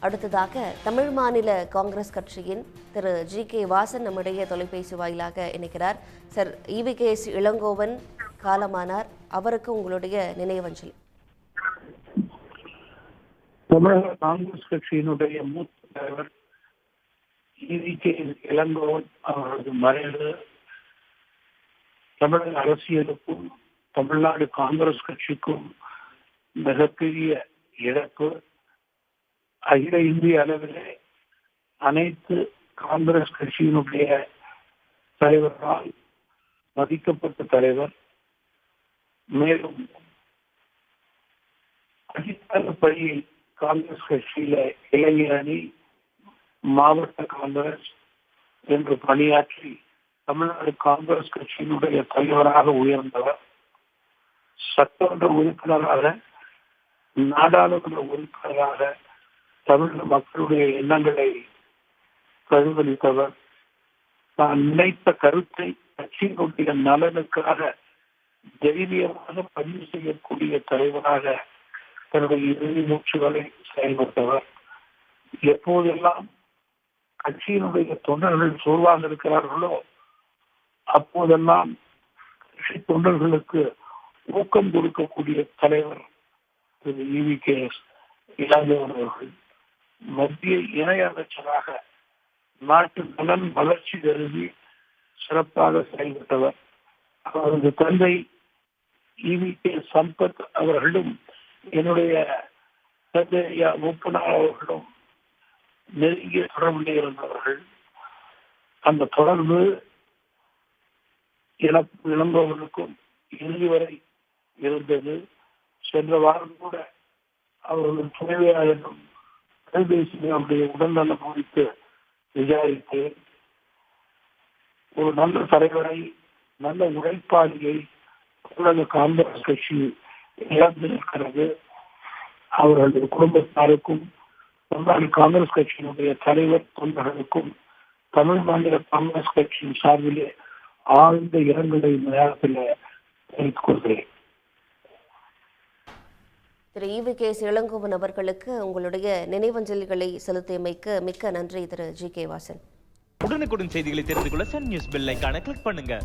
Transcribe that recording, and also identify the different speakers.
Speaker 1: அடுத்ததாக தமிழ் மாநில காங்கிரஸ் கட்சியின் திரு ஜி.கே. வாசன் நம்முடைய தொலைபேசி வாயிலாக இணைக்கிறார். சார், ஈ.வி.கே.எஸ். இளங்கோவன் காலமானார், அவருக்கு உங்களுடைய நினைவஞ்சலி.
Speaker 2: தமிழக காங்கிரஸ் கட்சியினுடைய மூத்த தலைவர் ஈ.வி.கே.எஸ். இளங்கோவன் அவரது மறைவு தமிழக அரசியலுக்கும் தமிழ்நாடு காங்கிரஸ் கட்சிக்கும் மிகப்பெரிய இழப்பு. அகில இந்திய அளவிலே அனைத்து காங்கிரஸ் கட்சியினுடைய தலைவரால் மதிக்கப்பட்ட தலைவர். மேலும் அடிப்படை காங்கிரஸ் கட்சியில இளைஞர் அணி, மாவட்ட காங்கிரஸ் என்று பணியாற்றி தமிழ்நாடு காங்கிரஸ் கட்சியினுடைய தலைவராக உயர்ந்தவர். சட்டமன்ற உறுப்பினராக, நாடாளுமன்ற உறுப்பினராக தமிழக மக்களுடைய எண்ணங்களை பிரதிபலித்தவர். தான் நினைத்த கருத்தை கட்சியினுடைய நலனுக்காக தைரியமாக பதிவு செய்யக்கூடிய தலைவராக தன்னுடைய இறுதி மூச்சுகளை செயல்பட்டவர். எப்போதெல்லாம் கட்சியினுடைய தொண்டர்கள் சோர்வாக இருக்கிறார்களோ அப்போதெல்லாம் கட்சி தொண்டர்களுக்கு ஊக்கம் கொடுக்கக்கூடிய தலைவர் திரு ஈ.வி.கே.எஸ். இளங்கோவன் அவர்கள். மத்திய இணை அமைச்சராக நாட்டு நலன் வளர்ச்சி கருதி சிறப்பாக செயல்பட்டவர். அவரது தந்தை ஈ.வி.கே. சம்பத் அவர்களும் என்னுடைய தந்தை மூப்பனார் அவர்களும் நெருங்கிய தொடர்பில் இருந்தவர்கள். அந்த தொடர்பு இளங்கோவனுக்கும் இறுதி வரை இருந்தது. சென்ற வாரம் கூட அவர்கள் துணைவியாரிடம் தொலைபேசியினுடைய உடல்நலம் குறித்து விசாரித்து ஒரு நல்ல தலைவரை, நல்ல உழைப்பாளியை தமிழக காங்கிரஸ் கட்சி இழந்திருக்கிறது. அவர்களுடைய குடும்பத்தாருக்கும் தமிழ்நாடு காங்கிரஸ் கட்சியினுடைய தலைவர் தொண்டர்களுக்கும் தமிழ் மாநில காங்கிரஸ் கட்சியின் சார்பிலே ஆழ்ந்த இரங்கலை நேரத்தில் தெரிவித்துக் கொள்கிறேன்.
Speaker 1: திரு ஈ.வி.கே.எஸ். இளங்கோவன் அவர்களுக்கு உங்களுடைய நினைவஞ்சலிகளை செலுத்தியமைக்கு மிக்க நன்றி திரு ஜி.கே. வாசன்.
Speaker 3: உடனுக்குடன் செய்திகளை தெரிந்து கொள்ள சன் நியூஸ் பெல் ஐகானை கிளிக் பண்ணுங்க.